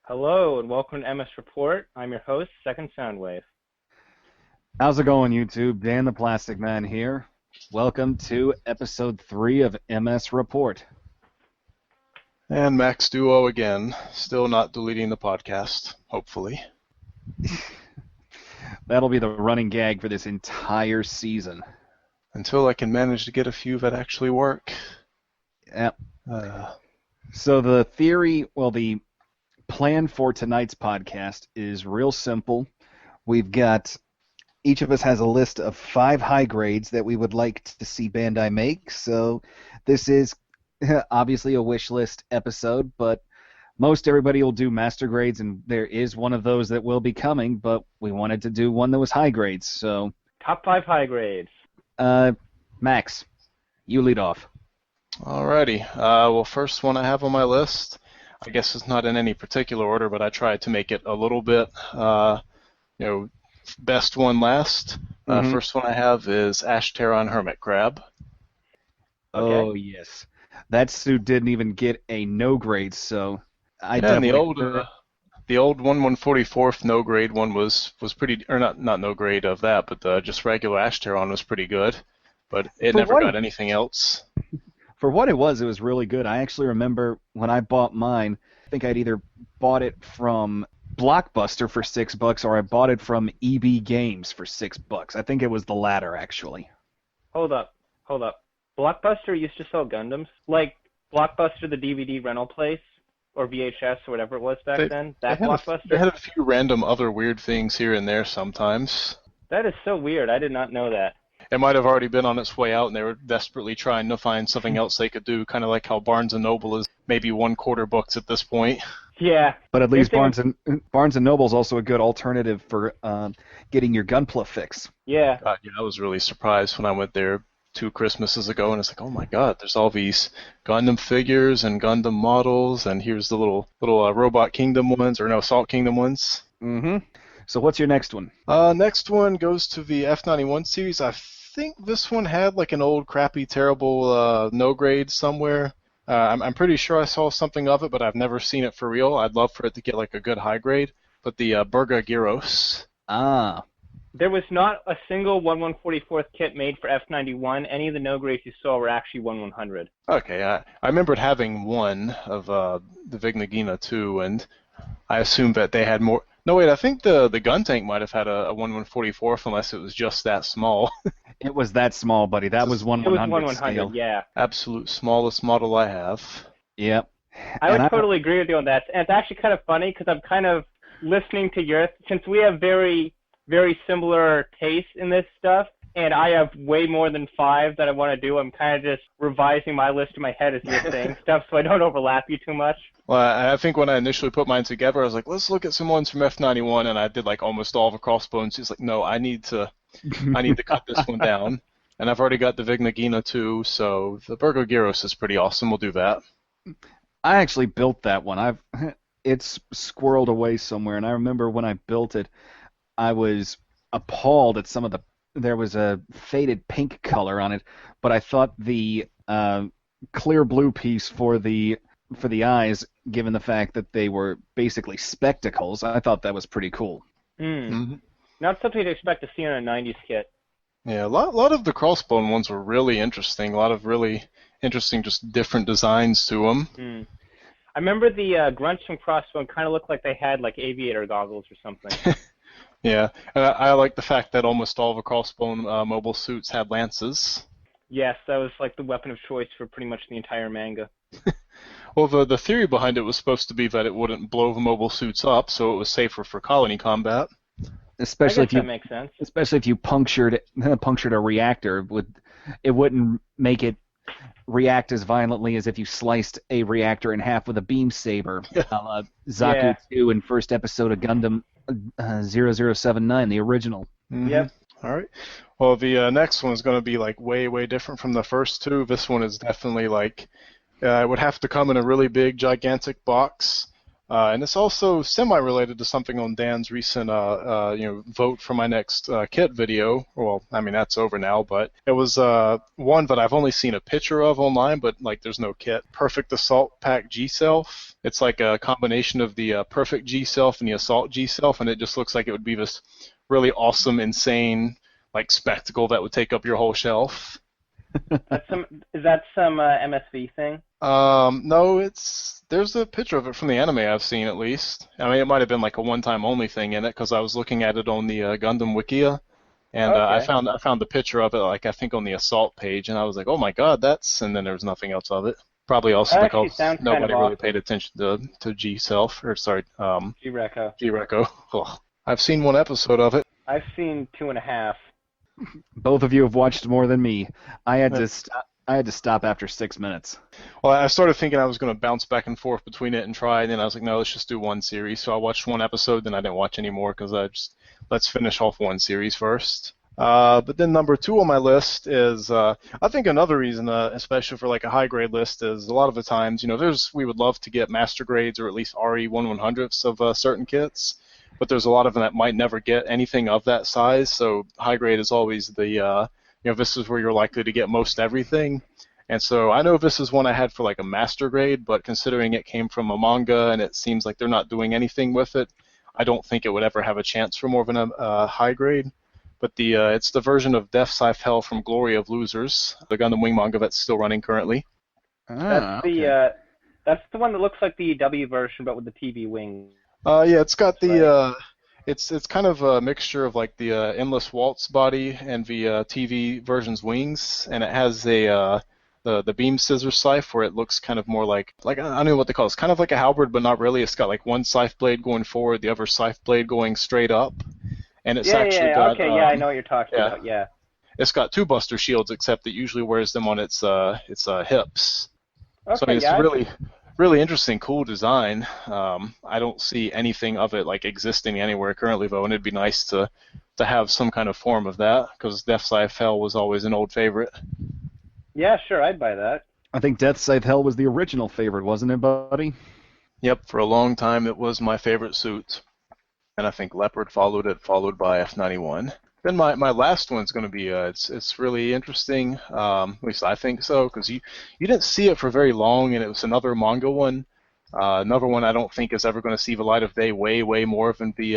Hello and welcome to MS Report. I'm your host, Second Soundwave. How's it going, YouTube? Dan the Plastic Man here. Welcome to episode 3 of MS Report. And MaxDuo again, still not deleting the podcast, hopefully. That'll be the running gag for this entire season. Until I can manage to get a few that actually work. Yep. So the plan for tonight's podcast is real simple. Each of us has a list of 5 high grades that we would like to see Bandai make. So this is obviously a wish list episode, but most everybody will do master grades, and there is one of those that will be coming, but we wanted to do one that was high grades. So Top 5 high grades. Max, you lead off. Alrighty. Well, first one I have on my list, I guess it's not in any particular order, but I tried to make it a little bit, best one last. First one I have is Ashteron Hermit Crab. Okay. Oh, yes. That suit didn't even get a no grade, so And the old 1/144th no grade one was pretty, or not no grade of that, but just regular Ashteron was pretty good, but it never got anything else. For what it was really good. I actually remember when I bought mine, I think I'd either bought it from Blockbuster for $6 or I bought it from EB Games for $6. I think it was the latter, actually. Hold up. Blockbuster used to sell Gundams? Like Blockbuster, the DVD rental place? Or VHS or whatever it was back then? Blockbuster? They had a few random other weird things here and there sometimes. That is so weird. I did not know that. It might have already been on its way out, and they were desperately trying to find something else they could do, kind of like how Barnes & Noble is maybe 1/4 books at this point. Yeah. But at least Barnes & Noble is also a good alternative for getting your Gunpla fix. Yeah. I was really surprised when I went there 2 Christmases ago, and it's like, oh my god, there's all these Gundam figures and Gundam models, and here's the little Robot Kingdom ones, or no, Salt Kingdom ones. Mm-hmm. So what's your next one? Next one goes to the F91 series. I think this one had like an old crappy terrible no grade somewhere. I'm pretty sure I saw something of it, but I've never seen it for real. I'd love for it to get like a good high grade. But the Burga Gyros. Ah. There was not a single 1/144th kit made for F91. Any of the no grades you saw were actually 1/100. Okay, I remembered having one of the Vignagina too, and I assumed that they had more. No, wait, I think the gun tank might have had a 1/144th, unless it was just that small. It was that small, buddy. That was 1/100 It was 1/100, scale. yeah. Absolute smallest model I have. Yep. I would totally agree with you on that. And it's actually kind of funny because I'm kind of listening to yours, since we have very, very similar tastes in this stuff, and I have way more than 5 that I want to do. I'm kind of just revising my list in my head as you're saying stuff so I don't overlap you too much. Well, I think when I initially put mine together, I was like, let's look at some ones from F91, and I did like almost all the Crossbones. She's like, no, I need to cut this one down. And I've already got the Vignagina too, so the Burgo Gyros is pretty awesome. We'll do that. I actually built that one. It's squirreled away somewhere, and I remember when I built it, I was appalled at there was a faded pink color on it, but I thought the clear blue piece for the eyes, given the fact that they were basically spectacles, I thought that was pretty cool. Mm-hmm. Not something to expect to see on a 90s kit. Yeah, a lot of the Crossbone ones were really interesting. A lot of really interesting, just different designs to them. I remember the grunts from Crossbone kind of looked like they had like aviator goggles or something. Yeah, I like the fact that almost all the Crossbone mobile suits had lances. Yes, that was like the weapon of choice for pretty much the entire manga. Well, the theory behind it was supposed to be that it wouldn't blow the mobile suits up, so it was safer for colony combat. Especially that makes sense. Especially if you punctured a reactor, it wouldn't make it react as violently as if you sliced a reactor in half with a beam saber. Zaku 2 in first episode of Gundam 0079, the original. Mm-hmm. Yep. All right. Well, the next one is going to be like way different from the first two. This one is definitely like it would have to come in a really big, gigantic box. And it's also semi-related to something on Dan's recent, vote for my next kit video. Well, I mean that's over now, but it was one that I've only seen a picture of online, but like there's no kit. Perfect Assault Pack G-Self. It's like a combination of the Perfect G-Self and the Assault G-Self, and it just looks like it would be this really awesome, insane like spectacle that would take up your whole shelf. Is that some MSV thing? No, there's a picture of it from the anime I've seen at least. I mean, it might have been like a one-time only thing in it because I was looking at it on the Gundam Wikia, and Okay. I found the picture of it like I think on the Assault page, and I was like, oh my god, and then there was nothing else of it. Probably also That actually because sounds nobody kind of really awesome. paid attention to G-Self, or sorry, G-Reco. G-Reco. Ugh. I've seen one episode of it. I've seen 2.5. Both of you have watched more than me. I had to stop after 6 minutes. Well, I started thinking I was going to bounce back and forth between it and try, and then I was like, no, let's just do one series. So I watched one episode, then I didn't watch any more because let's finish off one series first. But then number 2 on my list is, I think another reason, especially for like a high grade list, is a lot of the times, we would love to get master grades or at least RE 1/100ths of certain kits, but there's a lot of them that might never get anything of that size. So high grade is always this is where you're likely to get most everything. And so I know this is one I had for like a master grade, but considering it came from a manga and it seems like they're not doing anything with it, I don't think it would ever have a chance for more than a high grade. But it's the version of Death Scythe Hell from Glory of Losers, the Gundam Wing manga that's still running currently. That's Okay. that's the one that looks like the W version, but with the TV wing. Yeah, it's got the Right. it's kind of a mixture of like the Endless Waltz body and the TV version's wings, and it has the beam scissor scythe where it looks kind of more like I don't know what they call it. It's kind of like a halberd, but not really. It's got like one scythe blade going forward, the other scythe blade going straight up, and it's actually got Okay, yeah, I know what you're talking yeah, about. Yeah. it's got 2 buster shields, except it usually wears them on its hips. So I Okay, mean, it's yeah. really interesting, cool design. I don't see anything of it like existing anywhere currently, though, and it'd be nice to have some kind of form of that because Death Scythe Hell was always an old favorite. Yeah, sure, I'd buy that. I think Death Scythe Hell was the original favorite, wasn't it, buddy? Yep, for a long time it was my favorite suit, and I think Leopard followed it, followed by F91. Then my last one's going to be it's really interesting. At least I think so, because you didn't see it for very long, and it was another manga one. Another one I don't think is ever going to see the light of day way more than the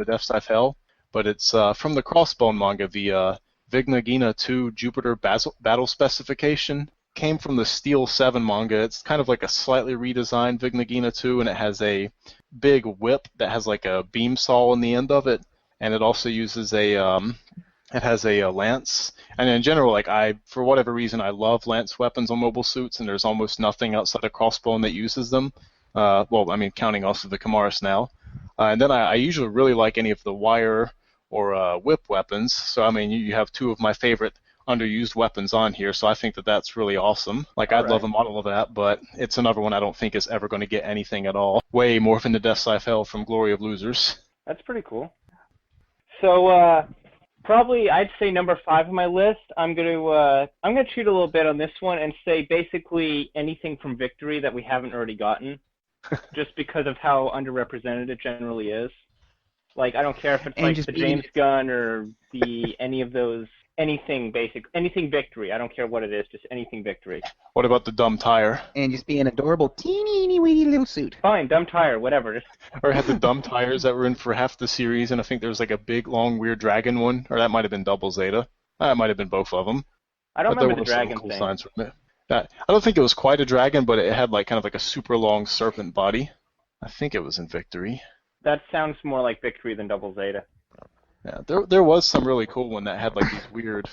Death Scythe Hell. But it's from the Crossbone manga, the Vignagina 2 Jupiter Battle Specification. Came from the Steel 7 manga. It's kind of like a slightly redesigned Vignagina 2, and it has a big whip that has like a beam saw on the end of it, and it also uses it has a lance. And in general, like for whatever reason, I love lance weapons on mobile suits, and there's almost nothing outside of Crossbone that uses them. Well, I mean, counting also the Kamaris now. And then I usually really like any of the wire or whip weapons. So I mean, you have 2 of my favorite underused weapons on here, so I think that's really awesome. Like, I'd love a model of that, but it's another one I don't think is ever going to get anything at all. Way more than the Death Scythe Hell from Glory of Losers. That's pretty cool. So, probably I'd say number 5 on my list. I'm gonna cheat a little bit on this one and say basically anything from Victory that we haven't already gotten, just because of how underrepresented it generally is. Like, I don't care if it's And like just the being- James Gunn or any of those, anything Victory. I don't care what it is, just anything Victory. What about the Dumb Tire? And just be an adorable teeny weeny little suit. Fine, Dumb Tire, whatever. Just Or had the Dumb Tires that were in for half the series, and I think there was like a big, long, weird dragon one, or that might have been Double Zeta. That might have been both of them. I don't But there remember the were some dragon cool thing. signs from it. I don't think it was quite a dragon, but it had like kind of like a super long serpent body. I think it was in Victory. That sounds more like Victory than Double Zeta. Yeah, there was some really cool one that had like these weird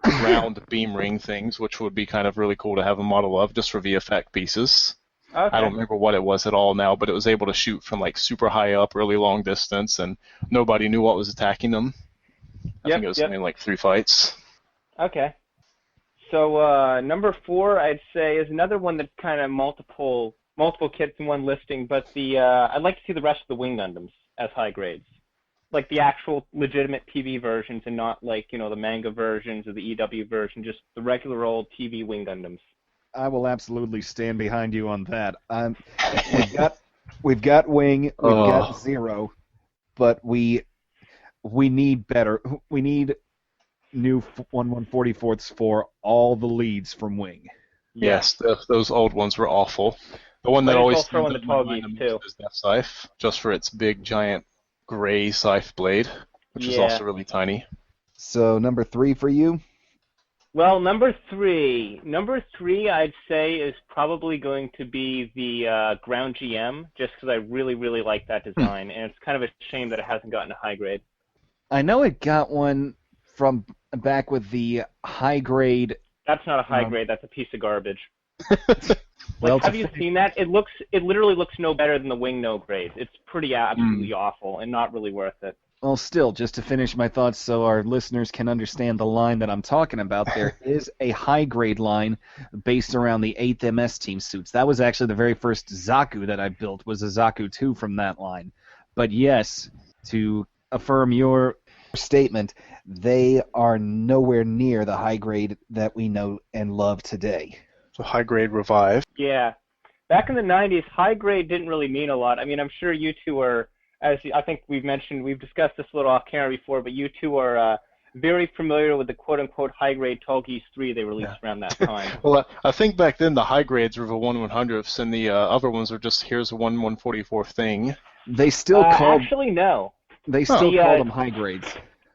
round beam ring things, which would be kind of really cool to have a model of just for VFX pieces. Okay. I don't remember what it was at all now, but it was able to shoot from like super high up, really long distance, and nobody knew what was attacking them. I think it was something like 3 fights. Okay. So number 4, I'd say, is another one that's kind of multiple kits in one listing, but I'd like to see the rest of the Wing Gundams as high grades. Like the actual legitimate TV versions and not like, the manga versions or the EW version, just the regular old TV Wing Gundams. I will absolutely stand behind you on that. We've got Wing, we've got Oh, Zero, but we need better. We need new 1/144ths for all the leads from Wing. Yes. yes, those old ones were awful. The one that Might as always well throw stands in out the in my tall mind geese the most too. is Death Scythe, just for its big, giant, gray scythe blade, which is Yeah. also really tiny. So number 3 for you? Well, number three, I'd say is probably going to be the Ground GM, just because I really, really like that design, and it's kind of a shame that it hasn't gotten a high grade. I know it got one from back with the high grade. That's not a high Um, grade. That's a piece of garbage. well, Have you seen that? It literally looks no better than the Wing no grade. It's pretty absolutely awful and not really worth it. well, still, just to finish my thoughts so our listeners can understand the line that I'm talking about, there is a high grade line based around the 8th MS team suits. That was actually the very first Zaku that I built, was a Zaku 2 from that line. But yes, to affirm your statement, they are nowhere near the high grade that we know and love today. So high grade revive. Yeah. Back in the 90s, high grade didn't really mean a lot. I mean, I'm sure you two are, I think we've discussed this a little off camera before, but you two are very familiar with the quote-unquote high grade Tall Geese 3 they released around that time. Well, I think back then the high grades were the 1/100ths, and the other ones were just here's a 1/144 thing. They still called Actually, no. they still The, called them high grades.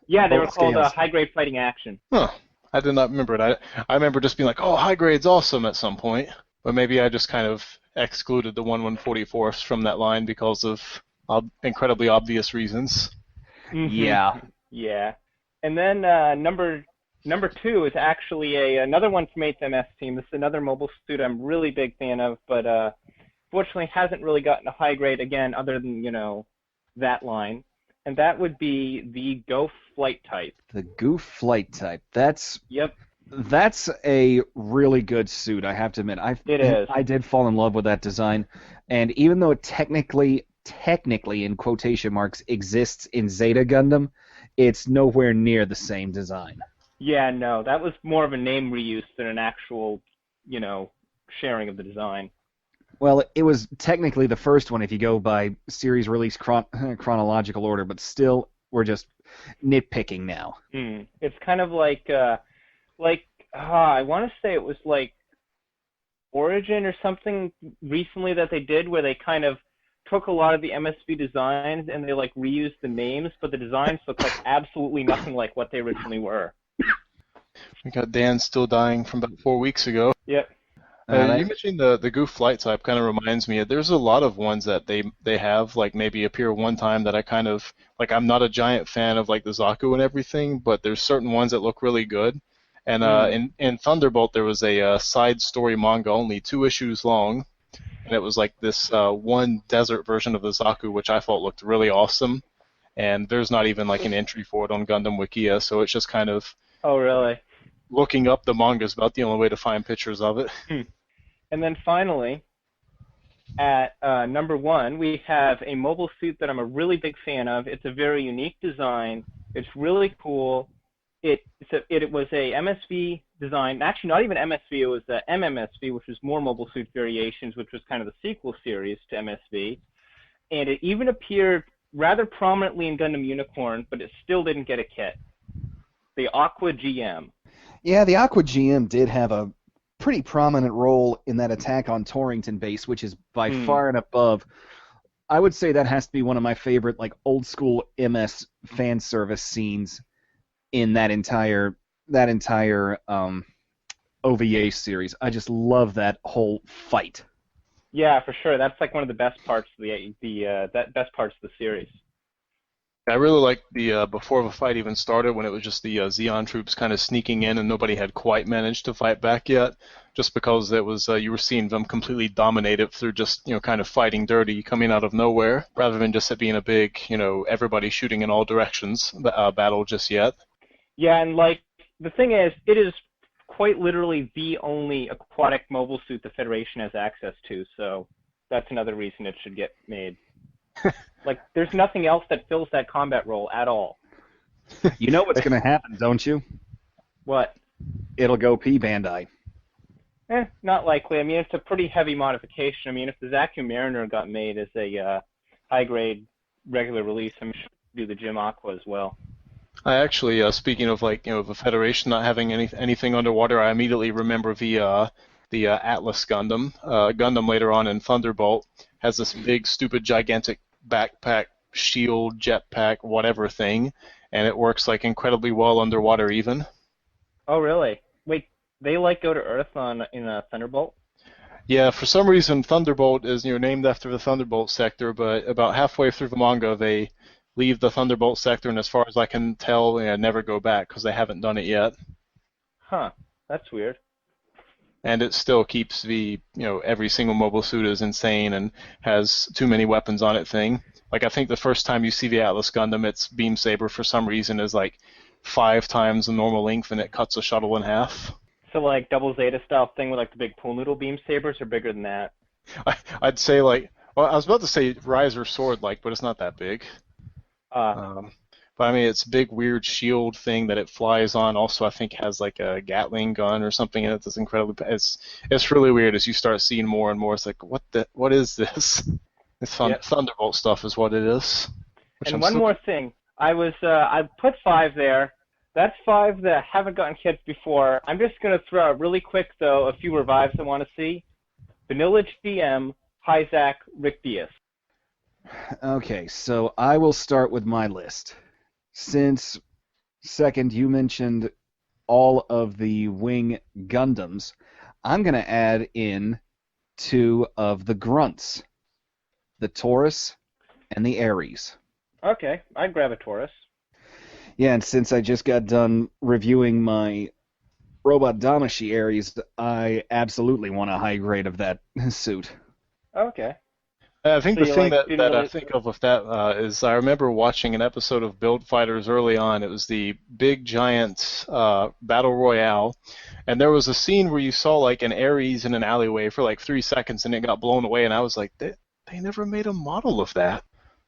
Yeah, they were Both called scales. high grade fighting action. Huh. I did not remember it. I remember just being like, oh, high grade's awesome at some point. But maybe I just kind of excluded the 1/144ths from that line because of incredibly obvious reasons. Yeah. Yeah. And then number two is actually another one from 8th MS team. This is another mobile suit I'm really big fan of, but fortunately hasn't really gotten a high grade again other than, that line. And that would be the Go Flight type. The Goof Flight type. That's Yep. a really good suit, I have to admit. It is. I did fall in love with that design, and even though it technically in quotation marks exists in Zeta Gundam, it's nowhere near the same design. Yeah, no, that was more of a name reuse than an actual, sharing of the design. Well, it was technically the first one if you go by series release chronological order, but still, we're just nitpicking now. It's kind of like I want to say it was like Origin or something recently that they did where they kind of took a lot of the MSV designs and they like reused the names, but the designs look like absolutely nothing like what they originally were. We got Dan still dying from about 4 weeks ago. Yep. You mentioned the Goof Flight type kind of reminds me. There's a lot of ones that they have like maybe appear one time that I kind of like. I'm not a giant fan of like the Zaku and everything, but there's certain ones that look really good. And in Thunderbolt there was a side story manga only 2 issues long, and it was like this one desert version of the Zaku, which I thought looked really awesome. And there's not even like an entry for it on Gundam Wikia, so it's just kind of Oh, really? looking up the manga is about the only way to find pictures of it. And then finally, at number 1, we have a mobile suit that I'm a really big fan of. It's a very unique design. It's really cool. It was a MSV design. Actually, not even MSV. It was the MMSV, which was more Mobile Suit Variations, which was kind of the sequel series to MSV. And it even appeared rather prominently in Gundam Unicorn, but it still didn't get a kit. The Aqua GM. Yeah, the Aqua GM did have a pretty prominent role in that attack on Torrington base, which is by far and above. I would say that has to be one of my favorite, like old school MS fan service scenes in that entire OVA series. I just love that whole fight. Yeah, for sure. That's like one of the best parts of the best parts of the series. I really liked the before the fight even started when it was just the Zeon troops kind of sneaking in and nobody had quite managed to fight back yet, just because it was you were seeing them completely dominate it through just kind of fighting dirty, coming out of nowhere, rather than just it being a big everybody shooting in all directions battle just yet. Yeah, and like the thing is, it is quite literally the only aquatic mobile suit the Federation has access to, so that's another reason it should get made. Like, there's nothing else that fills that combat role at all. You know what's going to happen, don't you? What? It'll go P Bandai. Not likely. I mean, it's a pretty heavy modification. I mean, if the Zaku Mariner got made as a high-grade regular release, I'm sure do the Jim Aqua as well. I actually, speaking of the Federation not having anything underwater, I immediately remember the Atlas Gundam. Gundam later on in Thunderbolt has this big, stupid, gigantic backpack, shield, jetpack, whatever thing, and it works like incredibly well underwater even. Oh, really? Wait, they go to Earth in Thunderbolt? Yeah, for some reason Thunderbolt is named after the Thunderbolt sector, but about halfway through the manga they leave the Thunderbolt sector, and as far as I can tell, never go back because they haven't done it yet. Huh, that's weird. And it still keeps the every single mobile suit is insane and has too many weapons on it thing. Like I think the first time you see the Atlas Gundam, its beam saber for some reason is like 5 times the normal length, and it cuts a shuttle in half. So like Double Zeta style thing with like the big pool noodle beam sabers are bigger than that. I'd say I was about to say Riser sword but it's not that big. But I mean, it's a big weird shield thing that it flies on. Also, I think has like a Gatling gun or something in it that's incredibly. It's really weird as you start seeing more and more. It's like what is this? It's Thunderbolt stuff is what it is. And one more thing, I put 5 there. That's 5 that haven't gotten kits before. I'm just gonna throw out really quick though a few revives I want to see. Vanilla GM, Hyzak, Rick Diaz. Okay, so I will start with my list. Since, second, you mentioned all of the Wing Gundams, I'm going to add in 2 of the Grunts, the Taurus and the Ares. Okay, I'd grab a Taurus. Yeah, and since I just got done reviewing my Robot Damashi Ares, I absolutely want a high grade of that suit. Okay. I think the thing that I think of with that is I remember watching an episode of Build Fighters early on. It was the big giant battle royale, and there was a scene where you saw like an Ares in an alleyway for like 3 seconds, and it got blown away. And I was like, they never made a model of that,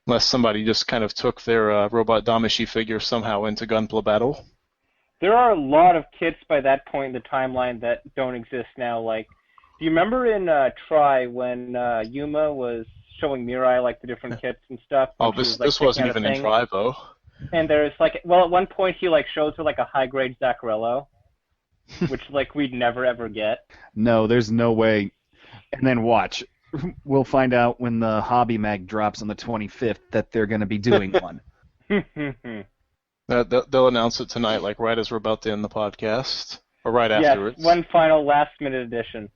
unless somebody just kind of took their Robot Damashi figure somehow into Gunpla Battle. There are a lot of kits by that point in the timeline that don't exist now. Like, do you remember in Try when Yuma was showing Mirai like the different kits and stuff? Oh, this wasn't even in Try though. And there's at one point he shows her like a high grade Zaccarello, which we'd never ever get. No, there's no way. And then watch, we'll find out when the Hobby Mag drops on the 25th that they're going to be doing one. They'll announce it tonight, right as we're about to end the podcast, or right afterwards. Yes, one final last minute edition.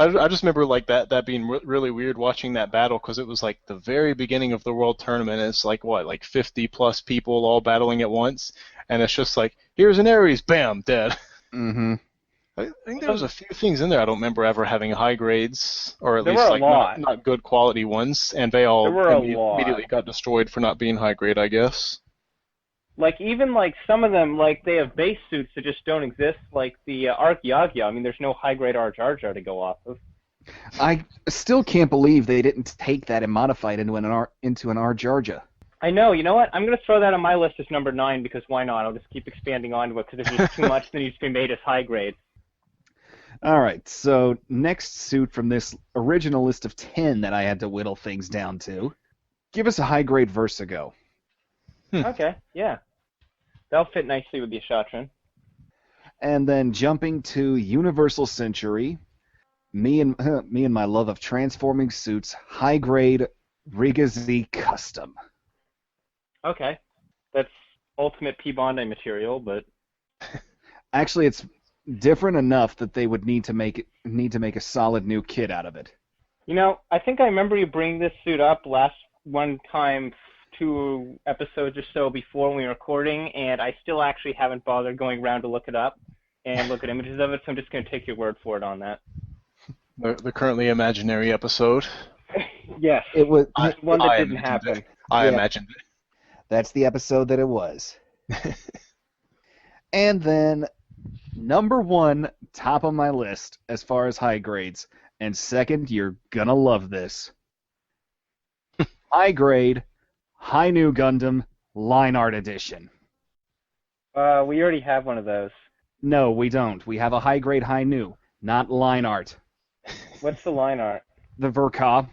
I just remember that being really weird watching that battle because it was like the very beginning of the World Tournament. And it's like 50 plus people all battling at once, and it's just like here's an Ares, bam, dead. Mm-hmm. I think there was a few things in there I don't remember ever having high grades, or at there least were not good quality ones, and they all immediately got destroyed for not being high grade, I guess. Even some of them, they have base suits that just don't exist, like the Arc Yagya. I mean, there's no high-grade Ar Jar Jar to go off of. I still can't believe they didn't take that and modify it into an Ar Jar Jar. I know. You know what? I'm going to throw that on my list as number 9 because why not? I'll just keep expanding onto it because if there's too much, then needs to be made as high-grade. All right, so next suit from this original list of 10 that I had to whittle things down to, give us a high-grade Vertigo. Okay, yeah. That'll fit nicely with the Ashatron. And then jumping to Universal Century, me and my love of transforming suits, high grade Rigazi Custom. Okay, that's ultimate P Bondi material, but actually, it's different enough that they would need to make a solid new kit out of it. I think I remember you bringing this suit up last one time. 2 episodes or so before we were recording, and I still actually haven't bothered going around to look it up and look at images of it, so I'm just going to take your word for it on that. The currently imaginary episode? Yes. It was one that didn't happen. I imagined it. That's the episode that it was. And then, number 1, top of my list as far as high grades, and second, you're going to love this. High grade High New Gundam Line Art Edition. We already have one of those. No, we don't. We have a high grade High New. Not line art. What's the line art? The Verka.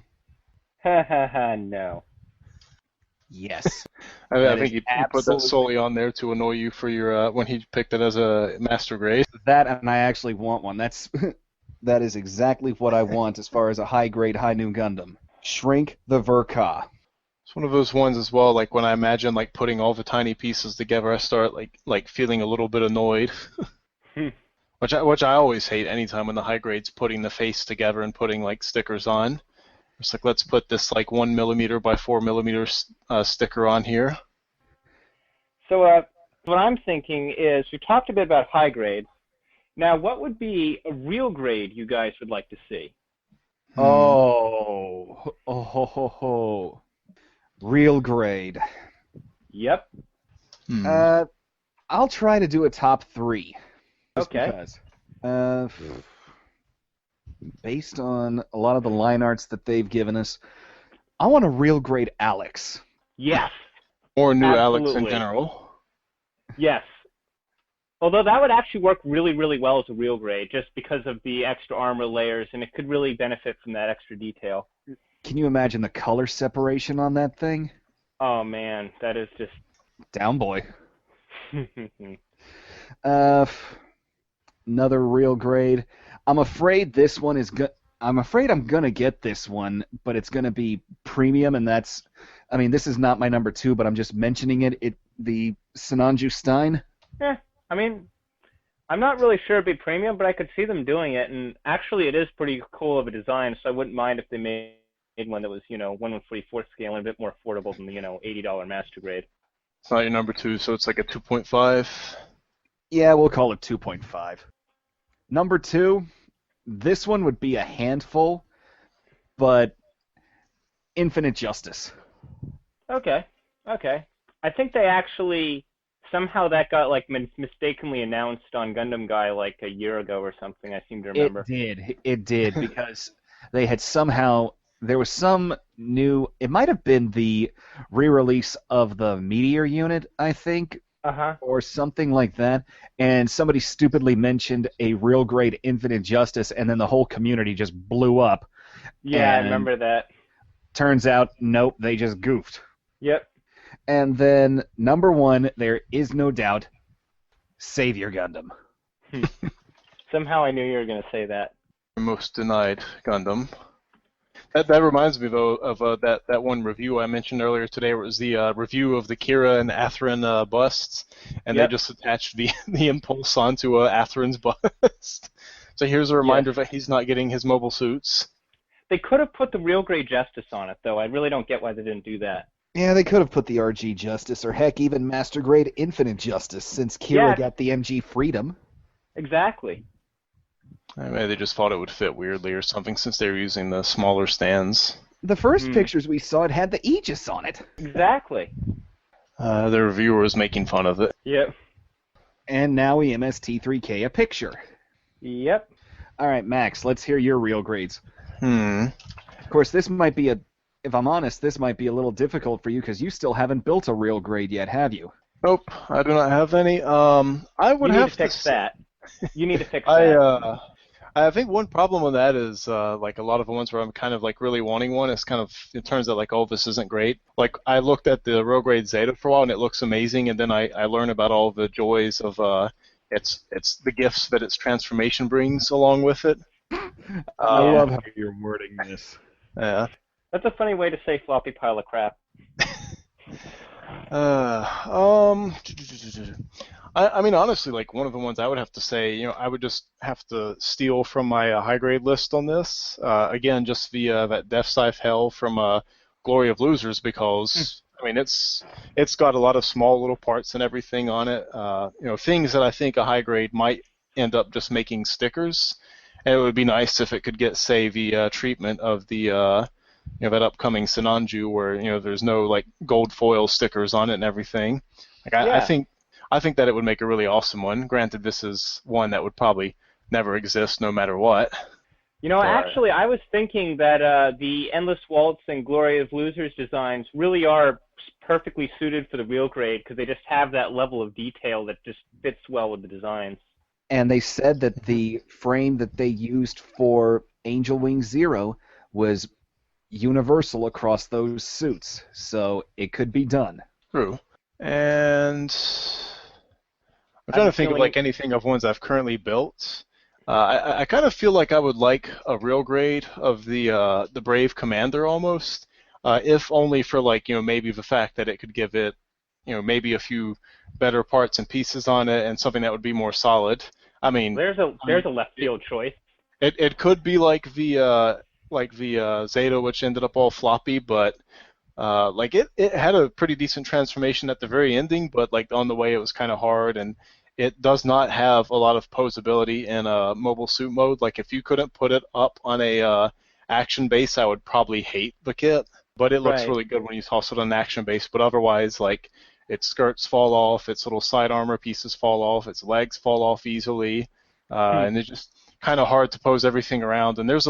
Ha ha ha, no. Yes. I That is think he put that absolutely solely on there to annoy you for your when he picked it as a master grade. that, and I actually want one. That is exactly what I want as far as a high grade, high noon Gundam. Shrink the Verka. It's one of those ones as well. Like when I imagine like putting all the tiny pieces together, I start like feeling a little bit annoyed. Hmm. Which I always hate anytime when the high grade's putting the face together and putting like stickers on. It's like, let's put this like 1 mm by 4 mm sticker on here. So what I'm thinking is, we talked a bit about high grade. Now, what would be a real grade you guys would like to see? Oh. Real grade. Yep. Hmm. I'll try to do a top 3. Just Okay. because. Based on a lot of the line arts that they've given us, I want a real grade Alex. Yes. Or new Alex in Absolutely. general. Yes. Although that would actually work really, really well as a real grade, just because of the extra armor layers, and it could really benefit from that extra detail. Can you imagine the color separation on that thing? Oh man, that is just. Down boy. Another real grade. I'm afraid this one is I'm afraid I'm gonna get this one, but it's gonna be premium, and that's. I mean, this is not my number 2, but I'm just mentioning it. The Sinanju Stein. I mean, I'm not really sure it'd be premium, but I could see them doing it, and actually it is pretty cool of a design, so I wouldn't mind if they made one that was, 1/144th scale and a bit more affordable than the, $80 master grade. It's not your number 2, so it's like a 2.5. Yeah, we'll call it 2.5. Number 2, this one would be a handful, but Infinite Justice. Okay. I think they actually, somehow that got, like, mistakenly announced on Gundam Guy, like, a year ago or something, I seem to remember. It did, because they had somehow, there was some new, it might have been the re-release of the Meteor unit, I think, Uh-huh. or something like that, and somebody stupidly mentioned a real grade Infinite Justice, and then the whole community just blew up. Yeah, I And remember that. turns out, nope, they just goofed. Yep. And then, number 1, there is no doubt, Savior Gundam. Somehow I knew you were going to say that. Most denied Gundam. That reminds me though of that one review I mentioned earlier today. Where it was the review of the Kira and Atherin busts, and Yep. they just attached the impulse onto Atherin's bust. So here's a reminder that he's not getting his mobile suits. They could have put the real grade Justice on it, though. I really don't get why they didn't do that. Yeah, they could have put the RG Justice, or heck, even Master Grade Infinite Justice, since Kira Yeah. got the MG Freedom. Exactly. Maybe they just thought it would fit weirdly or something since they were using the smaller stands. The first pictures we saw, it had the Aegis on it. Exactly. The reviewer was making fun of it. Yep. And now we MST3K a picture. Yep. All right, Max, let's hear your real grades. Hmm. Of course, this might be if I'm honest, this might be a little difficult for you because you still haven't built a real grade yet, have you? Nope, I do not have any. I would You need have to fix say- that. You need to fix that. I think one problem with that is like a lot of the ones where I'm kind of like really wanting one. It's kind of it turns out like, oh, this isn't great. Like I looked at the real grade Zeta for a while and it looks amazing, and then I learn about all the joys of it's the gifts that its transformation brings along with it. I love how you're wording this. Yeah. That's a funny way to say floppy pile of crap. I mean, honestly, like one of the ones I would have to say, I would just have to steal from my high grade list on this. Again, just via that Death Scythe Hell from Glory of Losers, because I mean, it's got a lot of small little parts and everything on it. Things that I think a high grade might end up just making stickers. And it would be nice if it could get, say, the treatment of the that upcoming Sinanju where there's no like gold foil stickers on it and everything. Like I think that it would make a really awesome one. Granted, this is one that would probably never exist no matter what. Actually, I was thinking that the Endless Waltz and Glory of Losers designs really are perfectly suited for the real grade because they just have that level of detail that just fits well with the designs. And they said that the frame that they used for Angel Wing Zero was universal across those suits, so it could be done. True. And I'm trying to think of like anything of ones I've currently built. I kind of feel like I would like a real grade of the Brave Commander almost, if only for like maybe the fact that it could give it maybe a few better parts and pieces on it and something that would be more solid. I mean, there's a left field choice. It could be like the Zeta, which ended up all floppy, but like it had a pretty decent transformation at the very ending, but like on the way it was kind of hard, and it does not have a lot of posability in mobile suit mode. Like if you couldn't put it up on a action base, I would probably hate the kit. But it looks really good when you toss it on an action base. But otherwise, like its skirts fall off, its little side armor pieces fall off, its legs fall off easily, and it's just kind of hard to pose everything around. And there's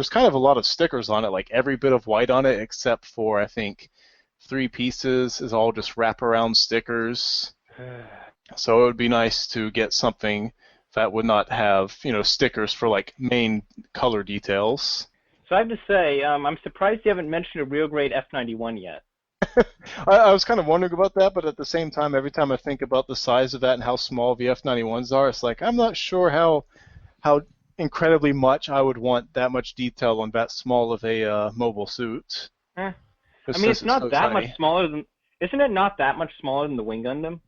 kind of a lot of stickers on it, like every bit of white on it except for I think 3 pieces is all just wraparound stickers. So it would be nice to get something that would not have stickers for like main color details. So I have to say, I'm surprised you haven't mentioned a real grade F91 yet. I was kind of wondering about that, but at the same time, every time I think about the size of that and how small the F91s are, it's like I'm not sure how incredibly much I would want that much detail on that small of a mobile suit. I mean, it's not that much smaller than. Isn't it not that much smaller than the Wing Gundam?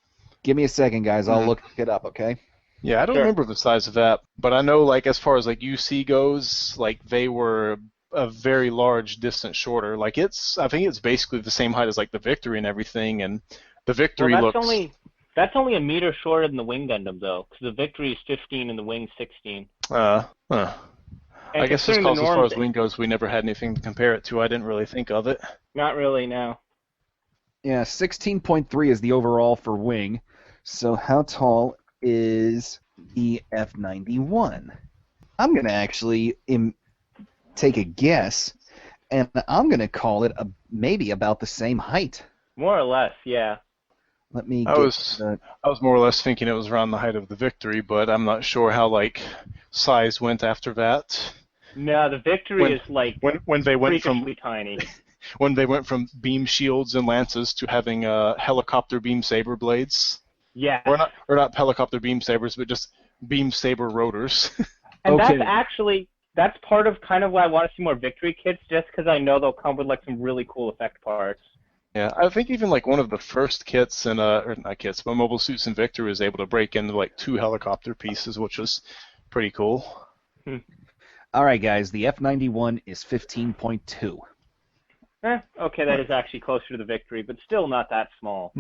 Give me a second, guys. I'll look it up, okay? Yeah, I don't remember the size of that, but I know like as far as like UC goes, like they were a very large distance shorter. Like I think it's basically the same height as like the Victory and everything, and the Victory looks. That's only a meter shorter than the Wing Gundam though, because the Victory is 15 and the Wing's 16. I guess just because as far as Wing goes, we never had anything to compare it to. I didn't really think of it. Not really, no. Yeah, 16.3 is the overall for Wing. So how tall is the F91? I'm going to actually take a guess, and I'm going to call it maybe about the same height. More or less, yeah. Let me. I was more or less thinking it was around the height of the Victory, but I'm not sure how like size went after that. No, the Victory is like when they went from tiny. When they went from beam shields and lances to having helicopter beam saber blades. Yeah. Or not helicopter beam sabers, but just beam saber rotors. And that's part of kind of why I want to see more Victory kits, just because I know they'll come with like some really cool effect parts. Yeah, I think even like one of the first kits or not kits, but mobile suits in Victory was able to break into like 2 helicopter pieces, which was pretty cool. All right, guys, the F91 is 15.2. Okay, that is actually closer to the Victory, but still not that small.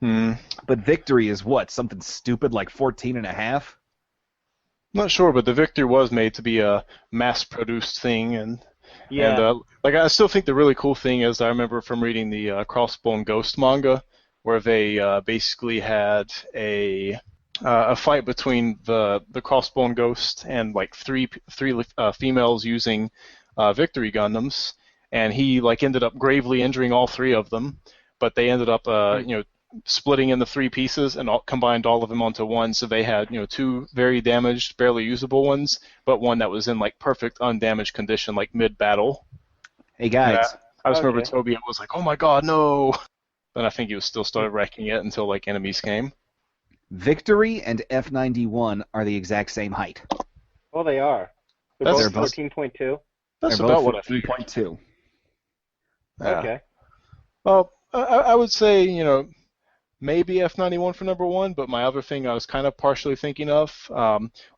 But Victory is what? Something stupid like 14.5? Not sure, but the Victory was made to be a mass-produced thing, and like I still think the really cool thing is I remember from reading the Crossbone Ghost manga, where they basically had a fight between the Crossbone Ghost and like three females using Victory Gundams, and he like ended up gravely injuring all 3 of them, but they ended up splitting into 3 pieces and combined all of them onto one, so they had 2 very damaged, barely usable ones, but one that was in like perfect undamaged condition, like mid-battle. Hey guys, I just remember Toby was like, "Oh my God, no!" But I think he was still started wrecking it until like enemies came. Victory and F91 are the exact same height. Well, they are. They're both 14.2. That's about what I think. 14.2. Yeah. Okay. Well, I would say maybe F91 for number 1, but my other thing I was kind of partially thinking of,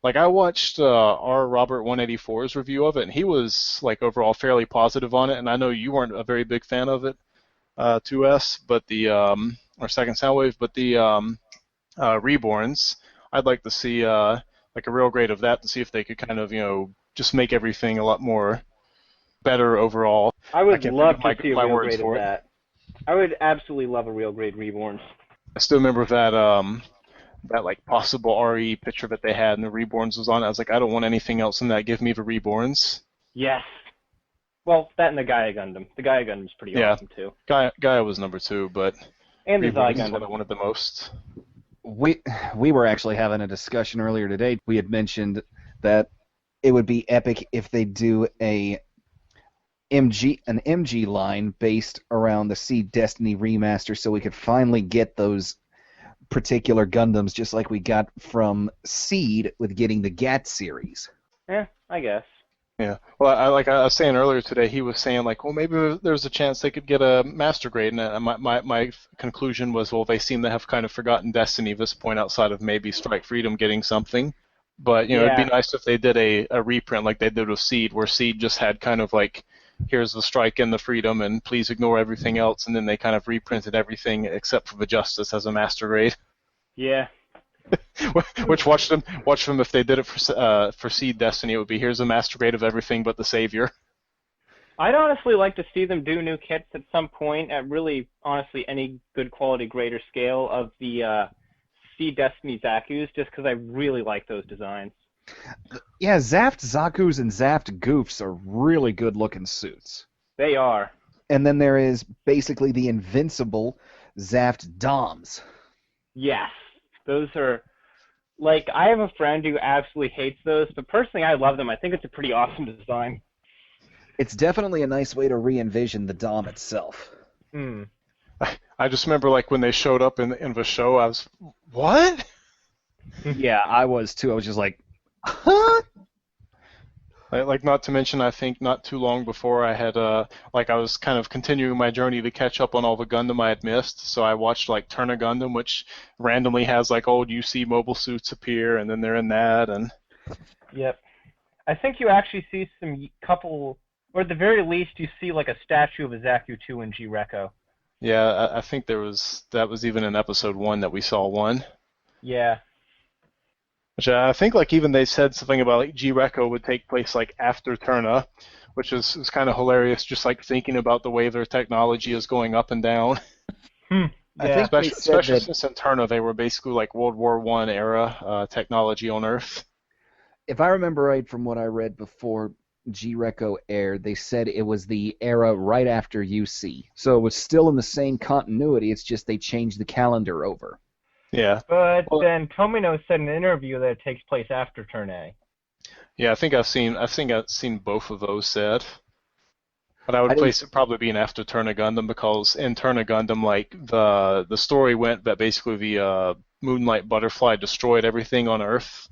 like I watched our Robert 184's review of it, and he was like overall fairly positive on it, and I know you weren't a very big fan of it, 2S, but or Second Soundwave, but the Reborns, I'd like to see like a real grade of that to see if they could kind of just make everything a lot more better overall. I would love to see a real grade of that. I would absolutely love a real grade Reborns. I still remember that like possible RE picture that they had and the Reborns was on it. I was like, I don't want anything else than that. Give me the Reborns. Yes. Well, that and the Gaia Gundam. The Gaia Gundam's pretty awesome too. Gaia was number 2, but and the Reborns Zai is what I Gundam. wanted the most. We were actually having a discussion earlier today. We had mentioned that it would be epic if they do an MG line based around the Seed Destiny remaster, so we could finally get those particular Gundams, just like we got from Seed with getting the GAT series. I guess. Yeah. Well, like I was saying earlier today, he was saying like, well, maybe there's a chance they could get a master grade, and my conclusion was, well, they seem to have kind of forgotten Destiny at this point, outside of maybe Strike Freedom getting something. But it'd be Yeah. nice if they did a reprint like they did with Seed, where Seed just had kind of like, here's the Strike and the Freedom, and please ignore everything else, and then they kind of reprinted everything except for the Justice as a master grade. Yeah. Which watch them if they did it for Seed Destiny, it would be, here's a master grade of everything but the Savior. I'd honestly like to see them do new kits at some point at really, honestly, any good quality grade or scale of the Seed Destiny Zaku's, just because I really like those designs. Yeah, Zaft Zaku's and Zaft Goofs are really good looking suits. They are. And then there is basically the invincible Zaft Doms. Yes. Those are, like, I have a friend who absolutely hates those, but personally I love them. I think it's a pretty awesome design. It's definitely a nice way to re-envision the Dom itself. I just remember like when they showed up in the show, I was, what? Yeah, I was too. I was just like, huh? Like, not to mention, I think not too long before I had, like, I was kind of continuing my journey to catch up on all the Gundam I had missed, so I watched, like, Turn a Gundam, which randomly has, like, old UC mobile suits appear, and then they're in that, and... Yep. I think you actually see some couple, or at the very least, you see, like, a statue of a Zaku 2 in G-Reco. Yeah, I think that was even in episode 1 that we saw one. Yeah. Which I think, like, even they said something about, like, G-Reco would take place, like, after Turna, which is kind of hilarious, just, like, thinking about the way their technology is going up and down. Yeah. I think Especially since in Turna they were basically, like, World War I era technology on Earth. If I remember right from what I read before G-Reco aired, they said it was the era right after UC. So it was still in the same continuity, it's just they changed the calendar over. Yeah. But then Tomino said in an interview that it takes place after Turn A. Yeah, I think I've seen both of those said. But I would place it probably being after Turn a Gundam, because in Turn a Gundam, like, the story went that basically the Moonlight Butterfly destroyed everything on Earth,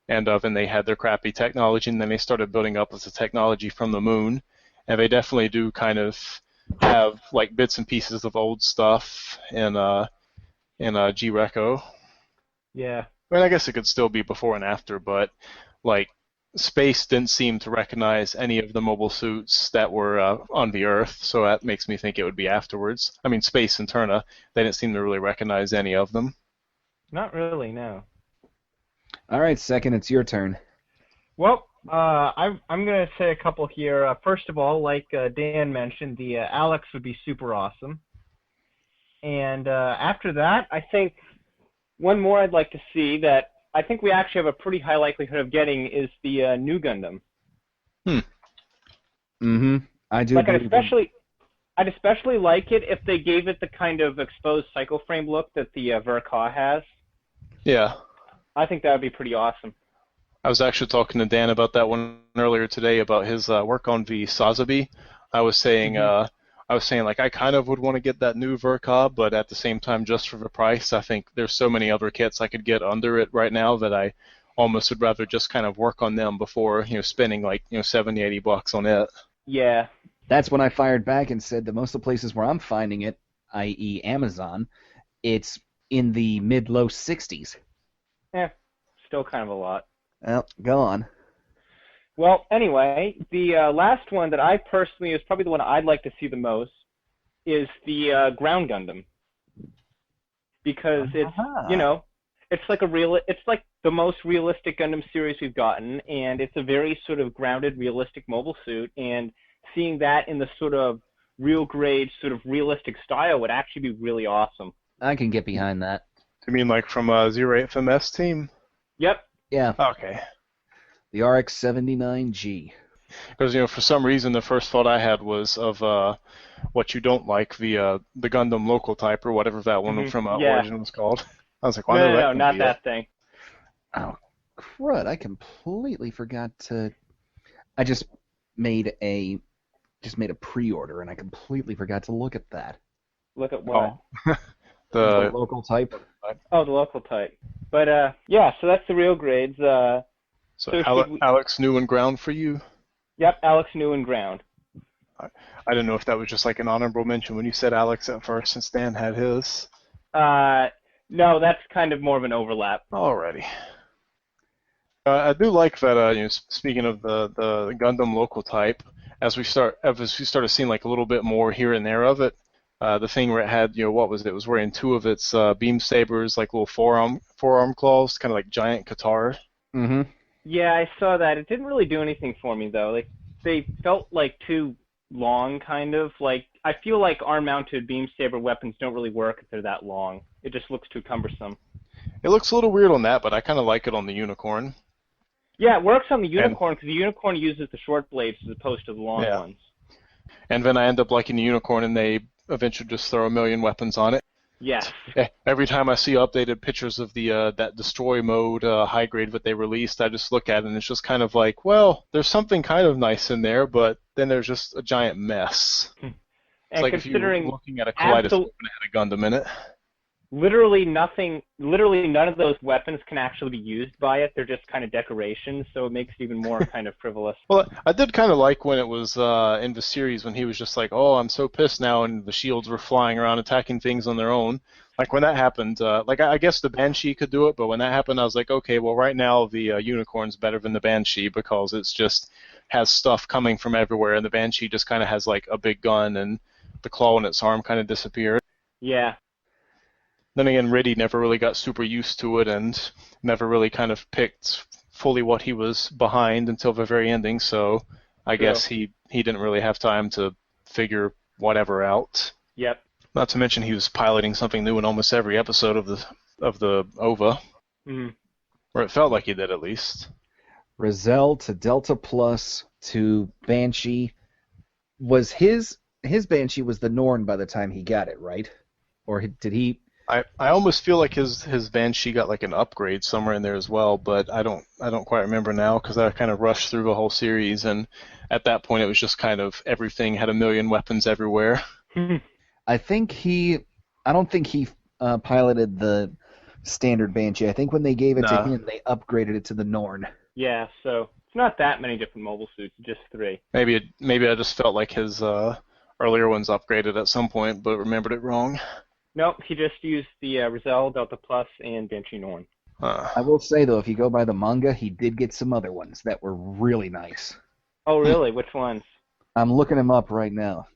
and then they had their crappy technology, and then they started building up with the technology from the moon, and they definitely do kind of have, like, bits and pieces of old stuff in G-Reco. Yeah. I mean, I guess it could still be before and after, but, like, Space didn't seem to recognize any of the mobile suits that were on the Earth, so that makes me think it would be afterwards. I mean, Space and Turna, they didn't seem to really recognize any of them. Not really, no. All right, second, it's your turn. Well, I'm going to say a couple here. First of all, like Dan mentioned, the Alex would be super awesome. And after that, I think one more I'd like to see that I think we actually have a pretty high likelihood of getting is the new Gundam. I do. Like, I'd especially like it if they gave it the kind of exposed cycle frame look that the Verka has. Yeah. I think that would be pretty awesome. I was actually talking to Dan about that one earlier today, about his work on the Sazabi. I was saying, like, I kind of would want to get that new Verka, but at the same time, just for the price, I think there's so many other kits I could get under it right now that I almost would rather just kind of work on them before, spending like, $70, $80 on it. Yeah. That's when I fired back and said that most of the places where I'm finding it, i.e. Amazon, it's in the mid-low 60s. Still kind of a lot. Well, go on. Well, anyway, the last one that I personally is probably the one I'd like to see the most is the Ground Gundam, because it's it's like it's like the most realistic Gundam series we've gotten, and it's a very sort of grounded, realistic mobile suit, and seeing that in the sort of real grade, sort of realistic style would actually be really awesome. I can get behind that. You mean like from 08 MS team? Yep. Yeah. Okay. The RX-79G. Because, for some reason, the first thought I had was of what you don't like, the Gundam local type, or whatever that one from Origin was called. I was like, No, why no, did no, that not be up? that thing. Oh, crud! I completely forgot to. I just made a pre-order, and I completely forgot to look at that. Look at what? Oh, The the local type. Oh, the local type. But yeah, so that's the real grades. so So should we? Alex new and ground for you. Yep, Alex New and Ground. I didn't know if that was just like an honorable mention when you said Alex at first, since Dan had his. Uh, no, that's kind of more of an overlap. Alrighty. I do like that. Speaking of the Gundam local type, as we started seeing like a little bit more here and there of it, the thing where it had, what was it? It was wearing two of its beam sabers, like little forearm claws, kind of like giant katars. Mm-hmm. Yeah, I saw that. It didn't really do anything for me though. Like they felt like too long, kind of. Like I feel like arm-mounted beam saber weapons don't really work if they're that long. It just looks too cumbersome. It looks a little weird on that, but I kind of like it on the Unicorn. Yeah, it works on the Unicorn because the Unicorn uses the short blades as opposed to the long ones. And then I end up liking the Unicorn, and they eventually just throw a million weapons on it. Yes. Every time I see updated pictures of the that destroy mode high grade that they released, I just look at it and it's just kind of like, well, there's something kind of nice in there, but then there's just a giant mess. It's And like if you were considering looking at a kaleidoscope and it had a Gundam in it. literally none of those weapons can actually be used by it. They're just kind of decorations, so it makes it even more kind of frivolous. Well, I did kind of like when it was in the series when he was just like, oh, I'm so pissed now, and the shields were flying around attacking things on their own. Like when that happened, I guess the Banshee could do it, but when that happened, I was like, okay, well, right now the Unicorn's better than the Banshee because it's just has stuff coming from everywhere, and the Banshee just kind of has like a big gun, and the claw in its arm kind of disappeared. Yeah. Then again, Riddy never really got super used to it and never really kind of picked fully what he was behind until the very ending, so I guess he didn't really have time to figure whatever out. Yep. Not to mention he was piloting something new in almost every episode of the OVA. Mm-hmm. Or it felt like he did, at least. Rizal to Delta Plus to Banshee. Was his Banshee was the Norn by the time he got it, right? Or did he... I almost feel like his Banshee got like an upgrade somewhere in there as well, but I don't quite remember now because I kind of rushed through the whole series, and at that point it was just kind of everything had a million weapons everywhere. I don't think he piloted the standard Banshee. I think when they gave it to him, they upgraded it to the Norn. Yeah, so it's not that many different mobile suits, just 3. Maybe I just felt like his earlier ones upgraded at some point, but remembered it wrong. Nope, he just used the Rizal, Delta Plus, and Banshee Norn. I will say, though, if you go by the manga, he did get some other ones that were really nice. Oh, really? Which ones? I'm looking them up right now.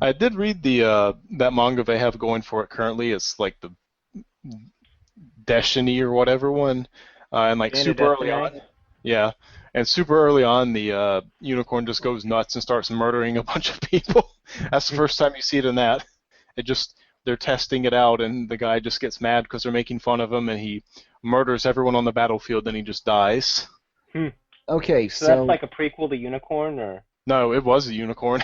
I did read the that manga they have going for it currently. It's like the Destiny or whatever one, and like super early on. Yeah, and super early on, the Unicorn just goes nuts and starts murdering a bunch of people. That's the first time you see it in that. They're testing it out, and the guy just gets mad because they're making fun of him, and he murders everyone on the battlefield, then he just dies. Okay, so that's like a prequel to Unicorn, or? No, it was a Unicorn.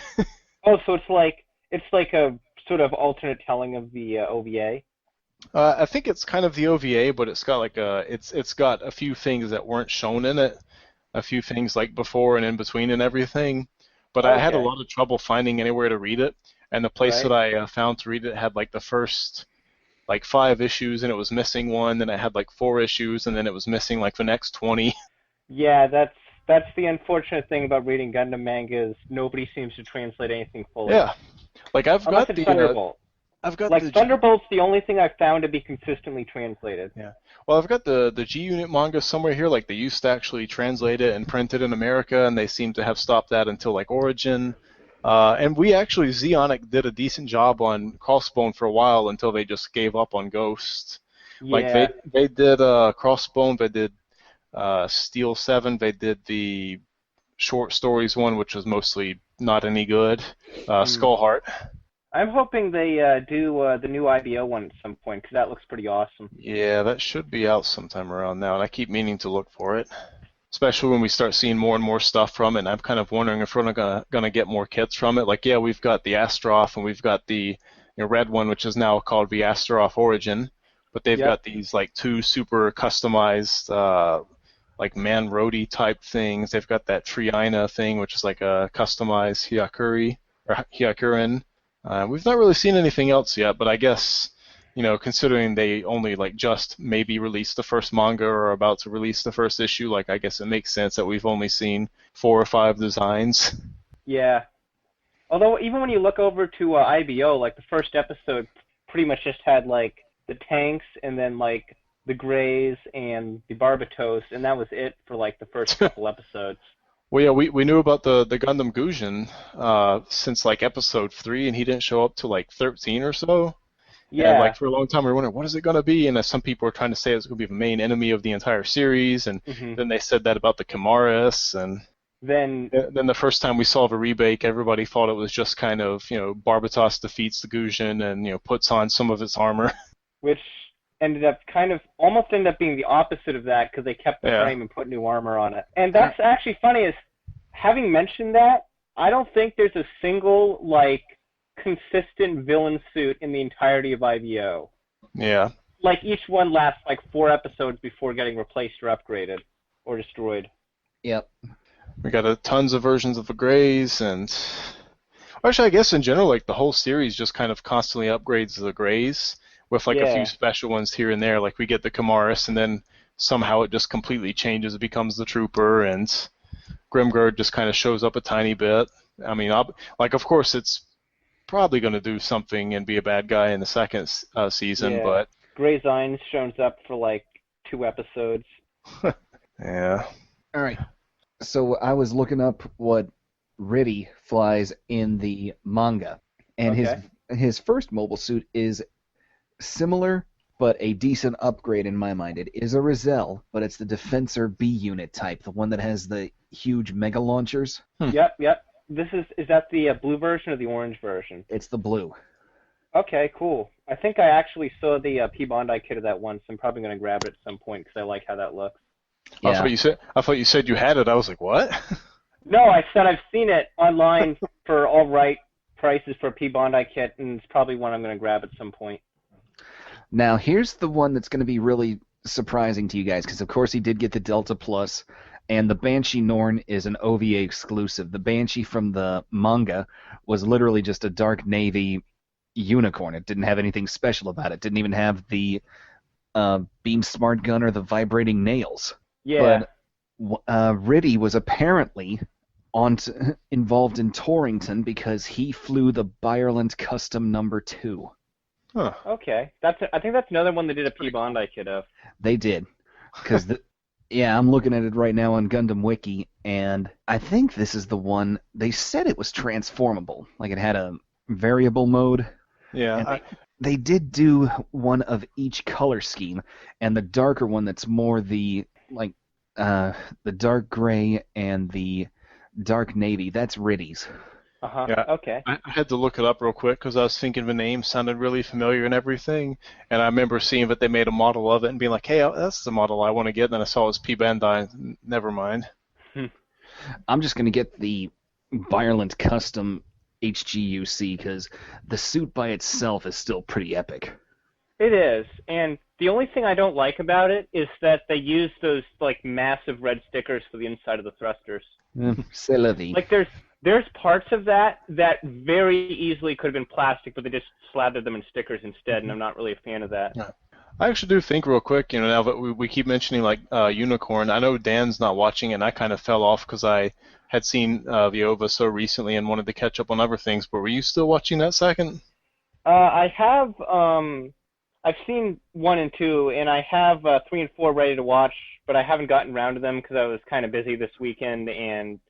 Oh, so it's like a sort of alternate telling of the OVA. I think it's kind of the OVA, but it's got like it's got a few things that weren't shown in it, a few things like before and in between and everything. But I had a lot of trouble finding anywhere to read it, and the place that I found to read it had like the first like 5 issues, and it was missing one. Then it had like 4 issues, and then it was missing like the next 20. Yeah, that's the unfortunate thing about reading Gundam manga is nobody seems to translate anything fully. Yeah, like I've got the Thunderbolt. I've got like the Thunderbolt's the only thing I've found to be consistently translated. Yeah. Well, I've got the G-Unit manga somewhere here. Like they used to actually translate it and print it in America, and they seem to have stopped that until like Origin. And we actually Zeonic did a decent job on Crossbone for a while until they just gave up on Ghost. Yeah. Like they did Crossbone, they did Steel 7, they did the short stories one, which was mostly not any good. Skullheart. I'm hoping they do the new IBO one at some point, because that looks pretty awesome. Yeah, that should be out sometime around now, and I keep meaning to look for it. Especially when we start seeing more and more stuff from it, and I'm kind of wondering if we're not gonna get more kits from it. Like, yeah, we've got the Astaroth, and we've got the red one, which is now called the Astaroth Origin, but they've Yep. got these like 2 super customized like man-roadie type things. They've got that Triina thing, which is like a customized Hyakuri or Hyakurin. We've not really seen anything else yet, but I guess, considering they only like just maybe released the first manga or are about to release the first issue, like I guess it makes sense that we've only seen 4 or 5 designs. Yeah. Although even when you look over to IBO, like the first episode pretty much just had like the tanks and then like the Greys and the Barbatos, and that was it for like the first couple episodes. Well, yeah, we knew about the Gundam Gujin since like episode 3, and he didn't show up till like 13 or so. Yeah. And like for a long time, we were wondering, what is it going to be? And some people were trying to say it's going to be the main enemy of the entire series, and then they said that about the Chimaris, and then the first time we saw the remake, everybody thought it was just kind of, Barbatos defeats the Gujin and, puts on some of its armor. which almost ended up being the opposite of that because they kept the frame and put new armor on it. And that's actually funny is, having mentioned that, I don't think there's a single, like, consistent villain suit in the entirety of IVO. Yeah. Like, each one lasts, like, 4 episodes before getting replaced or upgraded or destroyed. Yep. We got tons of versions of the Greys, and actually, I guess in general, like the whole series just kind of constantly upgrades the Greys with like a few special ones here and there. Like we get the Chimaris, and then somehow it just completely changes. It becomes the Trooper, and Grimgird just kind of shows up a tiny bit. I mean, of course, it's probably going to do something and be a bad guy in the second season, but Grey Zine shows up for like 2 episodes. Yeah. All right. So I was looking up what Riddy flies in the manga, and his first mobile suit is similar, but a decent upgrade in my mind. It is a Rizal, but it's the Defensor B unit type, the one that has the huge mega launchers. Yep. Is that the blue version or the orange version? It's the blue. Okay, cool. I think I actually saw the P Bondi kit of that once. I'm probably going to grab it at some point because I like how that looks. Yeah. I thought you said you had it. I was like, what? No, I said I've seen it online for all right prices for a P Bondi kit, and it's probably one I'm going to grab at some point. Now, here's the one that's going to be really surprising to you guys, because of course he did get the Delta Plus, and the Banshee Norn is an OVA exclusive. The Banshee from the manga was literally just a dark navy unicorn. It didn't have anything special about it. It didn't even have the beam smart gun or the vibrating nails. Yeah. But Riddy was apparently involved in Torrington because he flew the Byerland Custom number 2. Huh. Okay. I think that's another one they did a P Bondi kit of. They did. Because I'm looking at it right now on Gundam Wiki, and I think this is the one. They said it was transformable, like it had a variable mode. Yeah. They did do one of each color scheme, and the darker one that's more the dark gray and the dark navy, that's Riddy's. Uh-huh. Yeah. Okay. I had to look it up real quick because I was thinking the name sounded really familiar and everything, and I remember seeing that they made a model of it and being like, hey, that's the model I want to get, and then I saw it was P Bandai. Never mind. I'm just going to get the Byerland Custom HGUC because the suit by itself is still pretty epic. It is, and the only thing I don't like about it is that they use those like massive red stickers for the inside of the thrusters. C'est la vie. Like there's parts of that very easily could have been plastic, but they just slathered them in stickers instead, and I'm not really a fan of that. Yeah. I actually do think real quick, now that we keep mentioning like Unicorn, I know Dan's not watching it, and I kind of fell off because I had seen the OVA so recently and wanted to catch up on other things, but were you still watching that second? I have, I've seen 1 and 2, and I have 3 and 4 ready to watch, but I haven't gotten around to them because I was kind of busy this weekend, and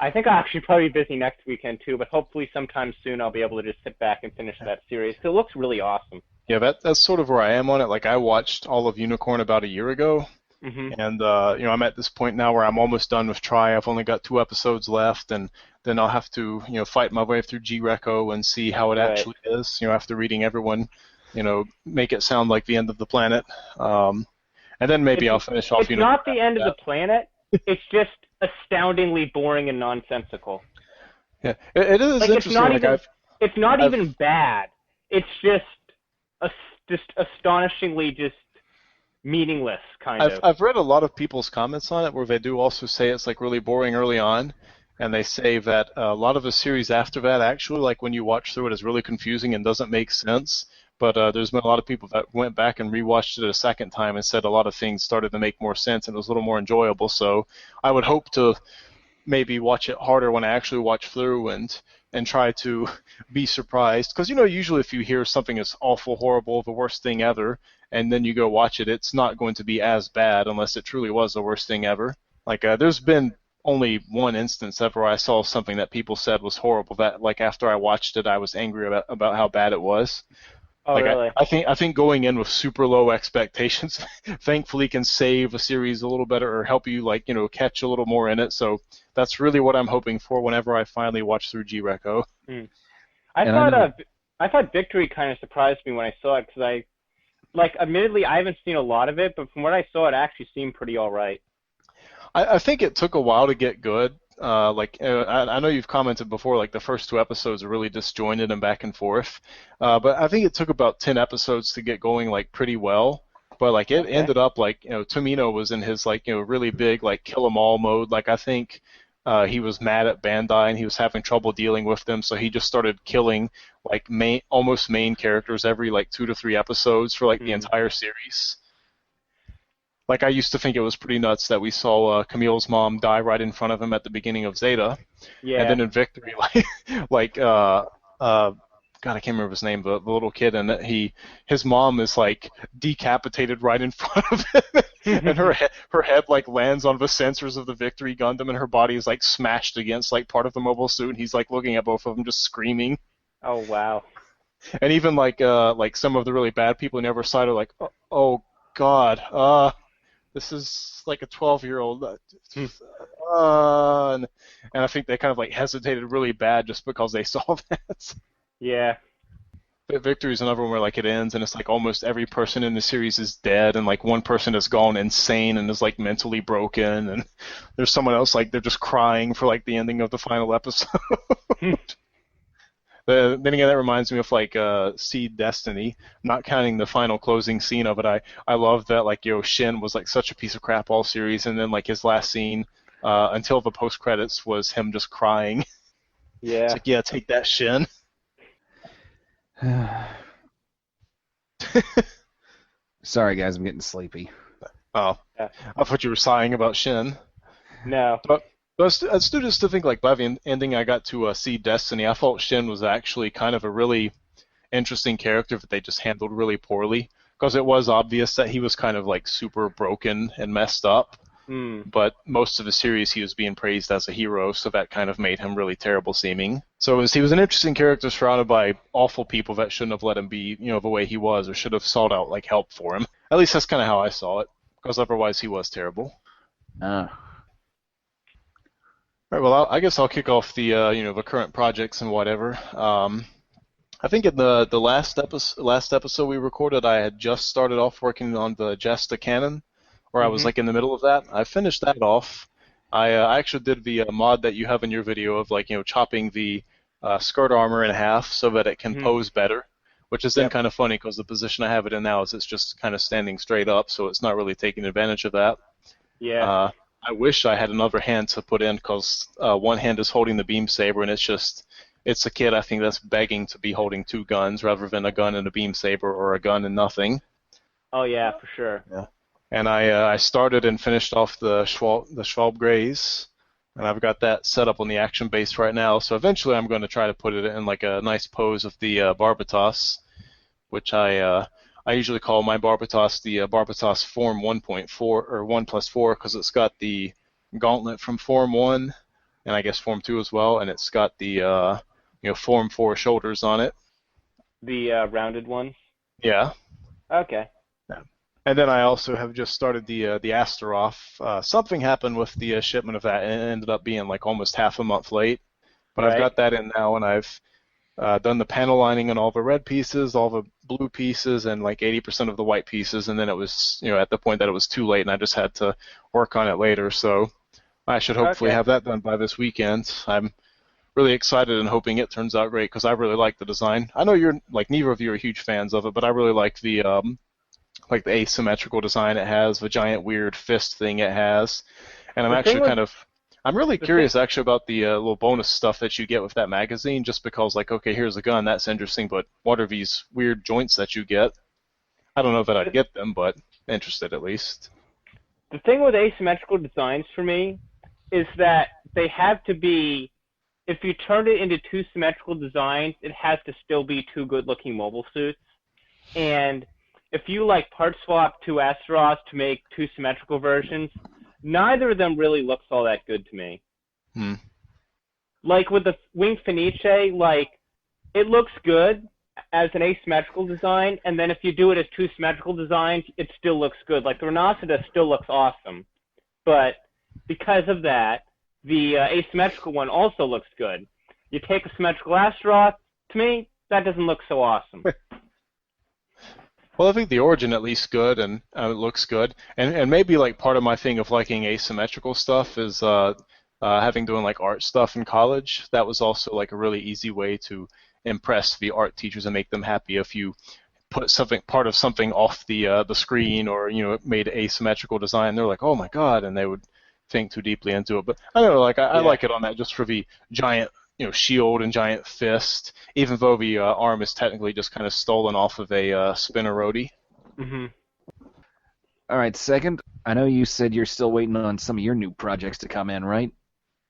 I think I'll actually probably be busy next weekend too, but hopefully sometime soon I'll be able to just sit back and finish that series. It looks really awesome. Yeah, that's sort of where I am on it. Like I watched all of Unicorn about a year ago, and I'm at this point now where I'm almost done with Try. I've only got 2 episodes left, and then I'll have to fight my way through G-Reco and see how it actually is. After reading everyone, make it sound like the end of the planet, and then maybe I'll finish off. It's not the end of the planet. It's just astoundingly boring and nonsensical. Yeah, it is like, interesting. It's not even bad. It's just just astonishingly just meaningless, kind of. I've read a lot of people's comments on it where they do also say it's like really boring early on, and they say that a lot of the series after that actually, like when you watch through it, is really confusing and doesn't make sense. But there's been a lot of people that went back and rewatched it a second time and said a lot of things started to make more sense and it was a little more enjoyable. So I would hope to maybe watch it harder when I actually watch through and try to be surprised. Because, usually if you hear something is awful, horrible, the worst thing ever, and then you go watch it, it's not going to be as bad unless it truly was the worst thing ever. Like, there's been only one instance ever where I saw something that people said was horrible that, like, after I watched it, I was angry about how bad it was. Oh, Like really? I think going in with super low expectations, thankfully, can save a series a little better or help you catch a little more in it. So that's really what I'm hoping for whenever I finally watch through G-Reco. I thought Victory kind of surprised me when I saw it because admittedly, I haven't seen a lot of it, but from what I saw, it actually seemed pretty all right. I think it took a while to get good. I know you've commented before, like the first 2 episodes are really disjointed and back and forth, but I think it took about 10 episodes to get going like pretty well. But like it ended up Tomino was in his really big kill 'em all mode. Like I think he was mad at Bandai and he was having trouble dealing with them, so he just started killing almost main characters every 2 to 3 episodes for the entire series. Like I used to think it was pretty nuts that we saw Camille's mom die right in front of him at the beginning of Zeta, and then in Victory, God, I can't remember his name, but the little kid, and his mom is decapitated right in front of him, and her head lands on the sensors of the Victory Gundam, and her body is smashed against part of the mobile suit, and he's looking at both of them just screaming. Oh wow! And even some of the really bad people in the other side are oh God, this is a 12-year-old. And I think they kind of hesitated really bad just because they saw that. Yeah. But Victory is another one where it ends and it's almost every person in the series is dead and one person has gone insane and is mentally broken and there's someone else they're just crying for the ending of the final episode. Then again, that reminds me of Seed Destiny. Not counting the final closing scene of it, I love that Shin was such a piece of crap all series, and then his last scene until the post credits was him just crying. Yeah. It's yeah, take that, Shin. Sorry, guys, I'm getting sleepy. Oh, yeah. I thought you were sighing about Shin. No. But I still just to think by the ending I got to see Destiny, I thought Shin was actually kind of a really interesting character that they just handled really poorly because it was obvious that he was kind of super broken and messed up. But most of the series he was being praised as a hero, so that kind of made him really terrible seeming. So he was an interesting character surrounded by awful people that shouldn't have let him be the way he was or should have sought out help for him. At least that's kind of how I saw it, because otherwise he was terrible. All right, well, I guess I'll kick off the the current projects and whatever. I think in the last episode we recorded, I had just started off working on the Jesta canon, where I was in the middle of that. I finished that off. I actually did the mod that you have in your video of chopping the skirt armor in half so that it can pose better, which is then kind of funny because the position I have it in now is it's just kind of standing straight up, so it's not really taking advantage of that. Yeah. I wish I had another hand to put in because one hand is holding the beam saber, and it's a kid I think that's begging to be holding 2 guns rather than a gun and a beam saber or a gun and nothing. Oh yeah, for sure. Yeah. And I started and finished off the Schwalbe Greys, and I've got that set up on the action base right now. So eventually I'm going to try to put it in a nice pose of the Barbatos, which I usually call my Barbatos the Barbatos Form 1.4 or 1+4 because it's got the gauntlet from Form 1 and I guess Form 2 as well, and it's got the Form 4 shoulders on it. The rounded ones? Yeah. Okay. Yeah. And then I also have just started the Astaroth. Something happened with the shipment of that, and it ended up being almost half a month late. But I've got that in now, and I've done the panel lining on all the red pieces, all the blue pieces, and 80% of the white pieces. And then it was at the point that it was too late, and I just had to work on it later. So I should hopefully have that done by this weekend. I'm really excited and hoping it turns out great because I really like the design. I know you're like neither of you are huge fans of it, but I really like the asymmetrical design it has, the giant weird fist thing it has, and The thing with I'm really the thing, curious actually about the little bonus stuff that you get with that magazine, just because like okay, here's a gun, that's interesting, but what are these weird joints that you get? I don't know that I'd get them, but interested at least. the thing with asymmetrical designs for me is that they have to be. If you turn it into two symmetrical designs, it has to still be two good-looking mobile suits. And if you like part swap two Astaroths to make two symmetrical versions, neither of them really looks all that good to me. Hmm. Like with the Wing Fenice, like it looks good as an asymmetrical design, and then if you do it as two symmetrical designs, it still looks good. Like the Rhinoceros still looks awesome, but because of that, the asymmetrical one also looks good. You take a symmetrical Astaroth, to me, that doesn't look so awesome. Well, I think the origin at least good, and it looks good, and maybe like part of my thing of liking asymmetrical stuff is having doing like art stuff in college. That was also like a really easy way to impress the art teachers and make them happy if you put part of something off the screen or made asymmetrical design. They're like, oh my god, and they would think too deeply into it. But I don't know, like I Yeah. like it on that just for the giant shield and giant fist, even though the arm is technically just kind of stolen off of a Spinnerodi. hmm All right, second, I know you said you're still waiting on some of your new projects to come in, right?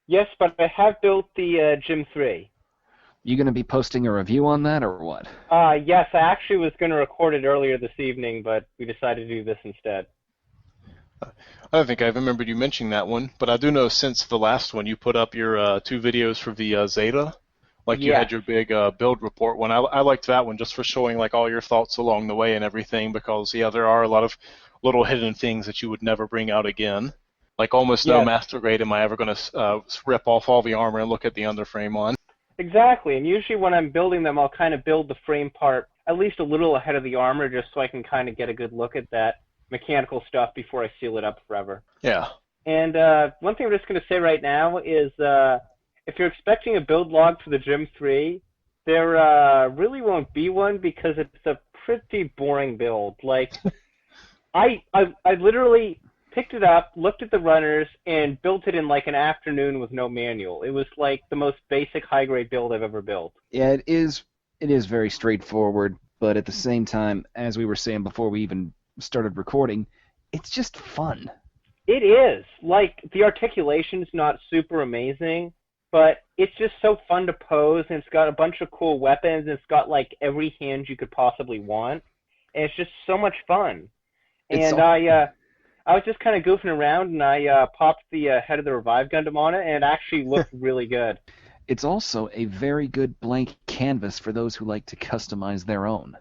Yes, but I have built the Gym 3. You going to be posting a review on that or what? Yes, I actually was going to record it earlier this evening, but we decided to do this instead. I don't think I remembered you mentioning that one, but I do know since the last one you put up your 2 videos for the Zeta. Like you had Yes. your big build report one. I liked that one just for showing like all your thoughts along the way and everything because there are a lot of little hidden things that you would never bring out again. Like almost no Yes. master grade am I ever going to rip off all the armor and look at the underframe on. Exactly, and usually when I'm building them, I'll kind of build the frame part at least a little ahead of the armor just so I can kind of get a good look at that mechanical stuff before I seal it up forever. Yeah. And one thing I'm just going to say right now is if you're expecting a build log for the Gym 3, there really won't be one because it's a pretty boring build. Like, I literally picked it up, looked at the runners, and built it in like an afternoon with no manual. It was like the most basic high-grade build I've ever built. Yeah, it is very straightforward, but at the same time, as we were saying before we even started recording, it's just fun. It is. Like, the articulation's not super amazing, but it's just so fun to pose, and it's got a bunch of cool weapons, and it's got, like, every hand you could possibly want, and it's just so much fun. It's And I was just kind of goofing around, and I popped the head of the Revive Gundam on it, and it actually looked really good. It's also a very good blank canvas for those who like to customize their own.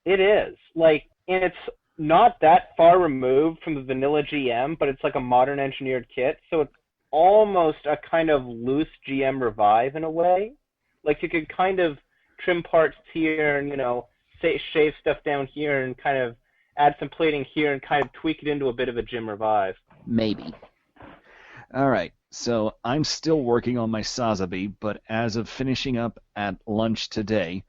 It is. Like, and it's not that far removed from the vanilla GM, but it's like a modern engineered kit, so it's almost a kind of loose GM Revive in a way. Like you could kind of trim parts here and, say shave stuff down here and kind of add some plating here and kind of tweak it into a bit of a GM Revive. Maybe. All right, so I'm still working on my Sazabi, but as of finishing up at lunch today,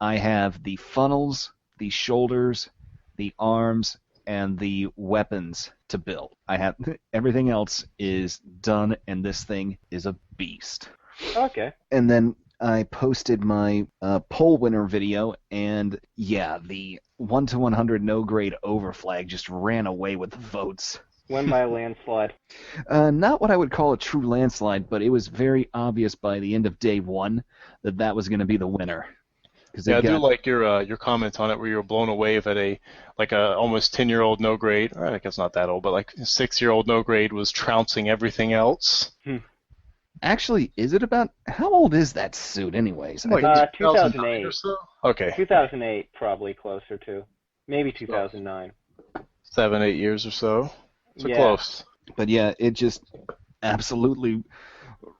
I have the funnels, the shoulders, the arms, and the weapons to build. I have everything else is done, and this thing is a beast. Okay. And then I posted my poll winner video, and yeah, the 1 to 100 no grade overflag just ran away with the votes. Win by a landslide. Not what I would call a true landslide, but it was very obvious by the end of day one that was going to be the winner. Yeah, I do like your comment on it where you were blown away that a almost 10-year-old no grade, or I guess not that old, but like a 6-year-old no grade was trouncing everything else. Actually, is it about how old is that suit, anyways? Like 2008 or so. Okay. 2008, probably closer to, maybe 2009. 7, 8 years or so. So Yeah. close. But yeah, it just absolutely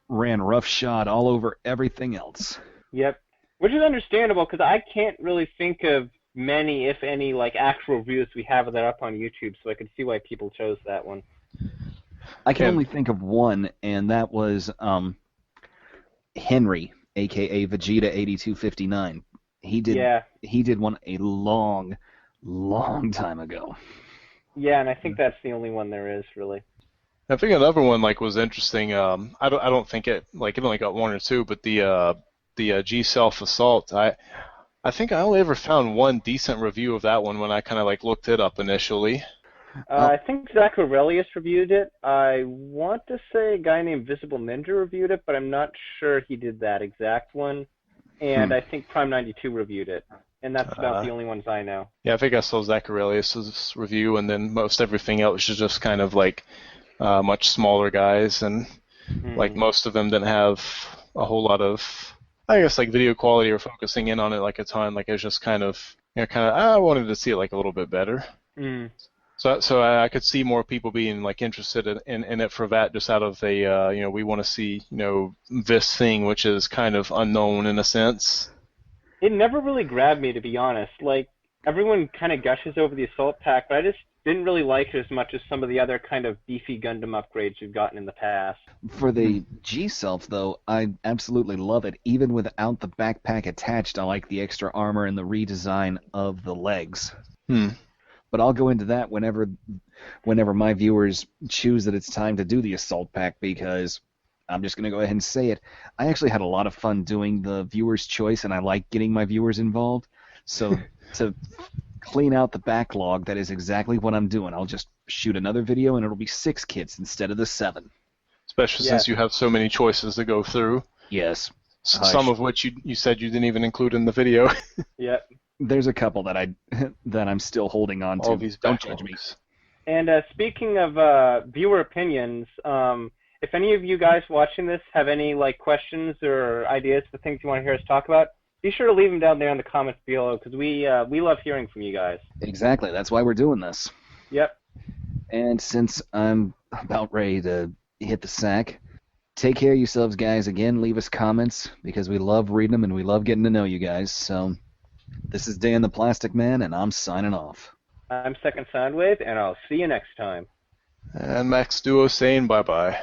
ran roughshod all over everything else. Yep. Which is understandable because I can't really think of many, if any, like actual reviews we have that up on YouTube, so I could see why people chose that one. I can only think of one, and that was Henry, aka Vegeta8259. Yeah. He did one a long time ago. Yeah, and I think that's the only one there is, really. I think another one like was interesting. I don't think it only got one or two, but the G Self Assault. I think I only ever found one decent review of that one when I kind of like looked it up initially. I think Zach Aurelius reviewed it. I want to say a guy named Visible Ninja reviewed it, but I'm not sure he did that exact one. And I think Prime92 reviewed it. And that's about the only ones I know. Yeah, I think I saw Zach Aurelius' review, and then most everything else is just kind of like much smaller guys, and like most of them didn't have a whole lot of, I guess, like video quality or focusing in on it like a ton. Like it was just kind of, I wanted to see it like a little bit better. So I could see more people being like interested in it for that, just out of a we want to see this thing which is kind of unknown in a sense. It never really grabbed me, to be honest. Like, everyone kind of gushes over the Assault Pack, but I just didn't really like it as much as some of the other kind of beefy Gundam upgrades you've gotten in the past. For the G-Self, though, I absolutely love it. Even without the backpack attached, I like the extra armor and the redesign of the legs. But I'll go into that whenever my viewers choose that it's time to do the Assault Pack, because I'm just going to go ahead and say it. I actually had a lot of fun doing the viewer's choice, and I like getting my viewers involved. So to clean out the backlog, that is exactly what I'm doing. I'll just shoot another video, and it'll be 6 kits instead of the 7. Especially since you have so many choices to go through. Yes. Some of which you said you didn't even include in the video. Yep. There's a couple that I'm still holding on to. All these Don't judge me. And speaking of viewer opinions, if any of you guys watching this have any questions or ideas for things you want to hear us talk about, be sure to leave them down there in the comments below, because we love hearing from you guys. Exactly. That's why we're doing this. Yep. And since I'm about ready to hit the sack, take care of yourselves, guys. Again, leave us comments, because we love reading them and we love getting to know you guys. So this is Dan the Plastic Man, and I'm signing off. I'm Second Soundwave, and I'll see you next time. And MaxDuo saying bye-bye.